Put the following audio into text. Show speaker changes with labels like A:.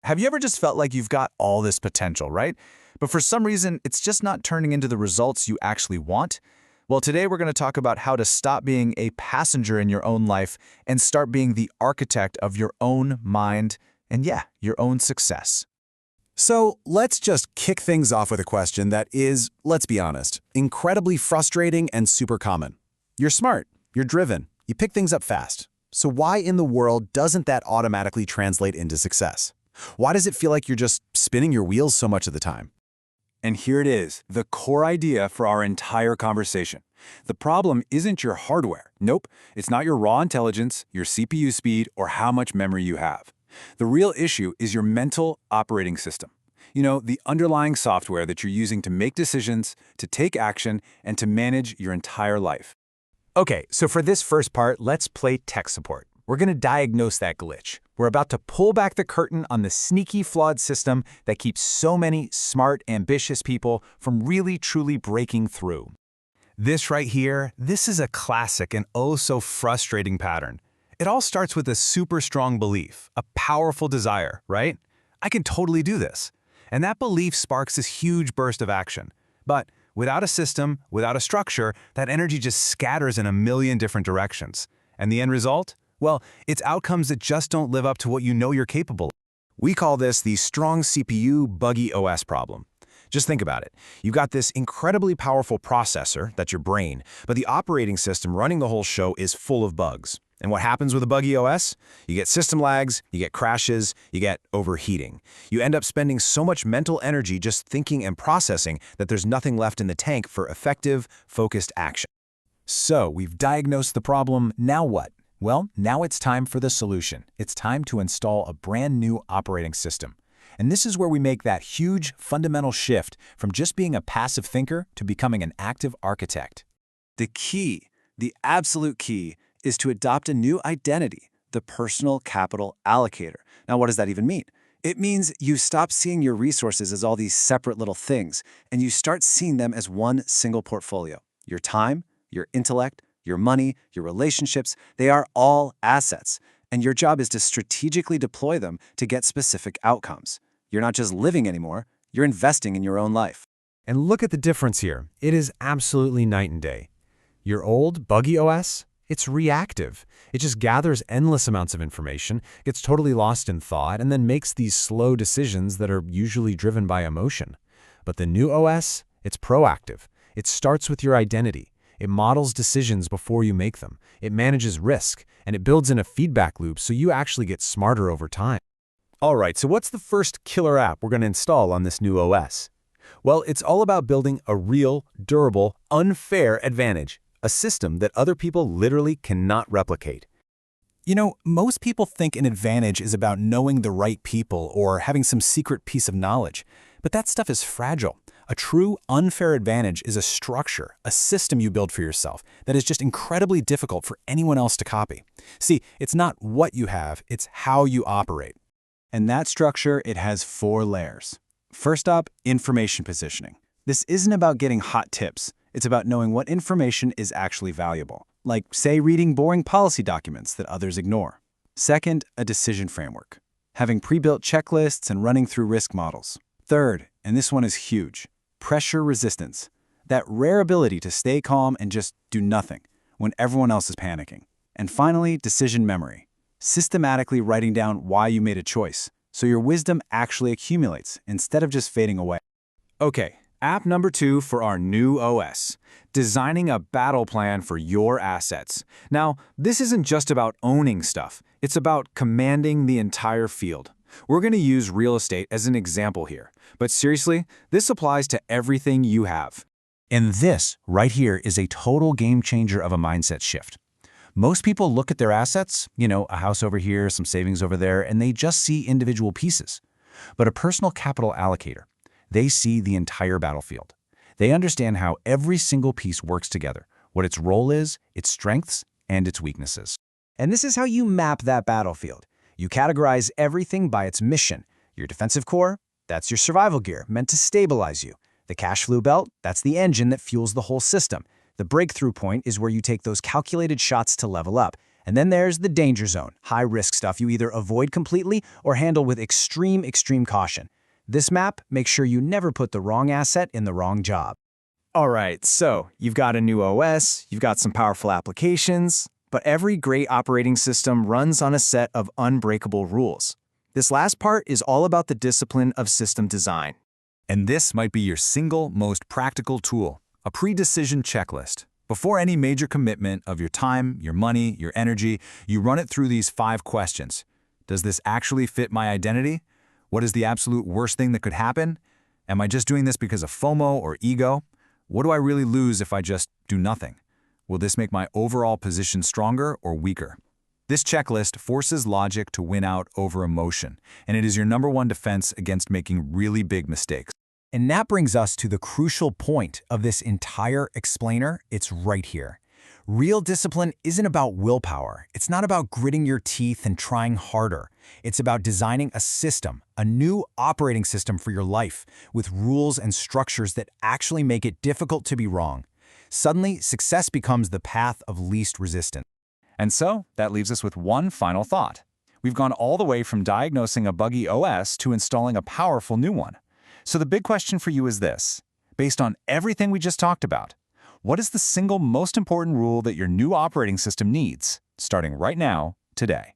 A: Have you ever just felt like you've got all this potential, right? But for some reason, it's just not turning into the results you actually want? Well, today we're going to talk about how to stop being a passenger in your own life and start being the architect of your own mind and, yeah, your own success.
B: So let's just kick things off with a question that is, let's be honest, incredibly frustrating and super common. You're smart, you're driven, you pick things up fast. So why in the world doesn't that automatically translate into success? Why does it feel like you're just spinning your wheels so much of the time?
C: And here it is, the core idea for our entire conversation. The problem isn't your hardware. Nope, it's not your raw intelligence, your CPU speed, or how much memory you have. The real issue is your mental operating system. You know, the underlying software that you're using to make decisions, to take action, and to manage your entire life.
D: Okay, so for this first part, let's play tech support. We're going to diagnose that glitch. We're about to pull back the curtain on the sneaky, flawed system that keeps so many smart, ambitious people from really, truly breaking through. This right here, this is a classic and oh so frustrating pattern. It all starts with a super strong belief, a powerful desire, right? I can totally do this. And that belief sparks this huge burst of action. But without a system, without a structure, that energy just scatters in a million different directions. And the end result? Well, it's outcomes that just don't live up to what you know you're capable of. We call this the strong CPU, buggy OS problem. Just think about it. You've got this incredibly powerful processor, that's your brain, but the operating system running the whole show is full of bugs. And what happens with a buggy OS? You get system lags, you get crashes, you get overheating. You end up spending so much mental energy just thinking and processing that there's nothing left in the tank for effective, focused action. So we've diagnosed the problem, now what? Well, now it's time for the solution. It's time to install a brand new operating system. And this is where we make that huge, fundamental shift from just being a passive thinker to becoming an active architect.
C: The key, the absolute key, is to adopt a new identity, the personal capital allocator. Now, what does that even mean? It means you stop seeing your resources as all these separate little things, and you start seeing them as one single portfolio. Your time, your intellect, your money, your relationships, they are all assets, and your job is to strategically deploy them to get specific outcomes. You're not just living anymore, you're investing in your own life.
D: And look at the difference here. It is absolutely night and day. Your old, buggy OS? It's reactive. It just gathers endless amounts of information, gets totally lost in thought, and then makes these slow decisions that are usually driven by emotion. But the new OS, it's proactive. It starts with your identity. It models decisions before you make them. It manages risk, and it builds in a feedback loop so you actually get smarter over time. All right, so what's the first killer app we're going to install on this new OS? Well, it's all about building a real, durable, unfair advantage. A system that other people literally cannot replicate.
B: You know, most people think an advantage is about knowing the right people or having some secret piece of knowledge. But that stuff is fragile. A true, unfair advantage is a structure, a system you build for yourself that is just incredibly difficult for anyone else to copy. See, it's not what you have, it's how you operate.
C: And that structure, it has 4 layers. First up, information positioning. This isn't about getting hot tips. It's about knowing what information is actually valuable, like, say, reading boring policy documents that others ignore. Second, a decision framework, having pre-built checklists and running through risk models. Third, and this one is huge, pressure resistance, that rare ability to stay calm and just do nothing when everyone else is panicking. And finally, decision memory, systematically writing down why you made a choice, so your wisdom actually accumulates instead of just fading away. Okay. App number 2 for our new OS, designing a battle plan for your assets. Now, this isn't just about owning stuff. It's about commanding the entire field. We're going to use real estate as an example here. But seriously, this applies to everything you have.
B: And this, right here, is a total game changer of a mindset shift. Most people look at their assets, you know, a house over here, some savings over there, and they just see individual pieces. But a personal capital allocator, they see the entire battlefield. They understand how every single piece works together, what its role is, its strengths, and its weaknesses.
E: And this is how you map that battlefield. You categorize everything by its mission. Your defensive core, that's your survival gear, meant to stabilize you. The cash flow belt, that's the engine that fuels the whole system. The breakthrough point is where you take those calculated shots to level up. And then there's the danger zone, high-risk stuff you either avoid completely or handle with extreme caution. This map makes sure you never put the wrong asset in the wrong job.
D: All right, so you've got a new OS, you've got some powerful applications, but every great operating system runs on a set of unbreakable rules. This last part is all about the discipline of system design.
A: And this might be your single most practical tool, a pre-decision checklist. Before any major commitment of your time, your money, your energy, you run it through these 5 questions. Does this actually fit my identity? What is the absolute worst thing that could happen? Am I just doing this because of FOMO or ego? What do I really lose if I just do nothing? Will this make my overall position stronger or weaker? This checklist forces logic to win out over emotion, and it is your #1 defense against making really big mistakes.
E: And that brings us to the crucial point of this entire explainer. It's right here. Real discipline isn't about willpower. It's not about gritting your teeth and trying harder. It's about designing a system, a new operating system for your life, with rules and structures that actually make it difficult to be wrong. Suddenly, success becomes the path of least resistance.
A: And so, that leaves us with one final thought. We've gone all the way from diagnosing a buggy OS to installing a powerful new one. So the big question for you is this. Based on everything we just talked about, what is the single most important rule that your new operating system needs, starting right now, today?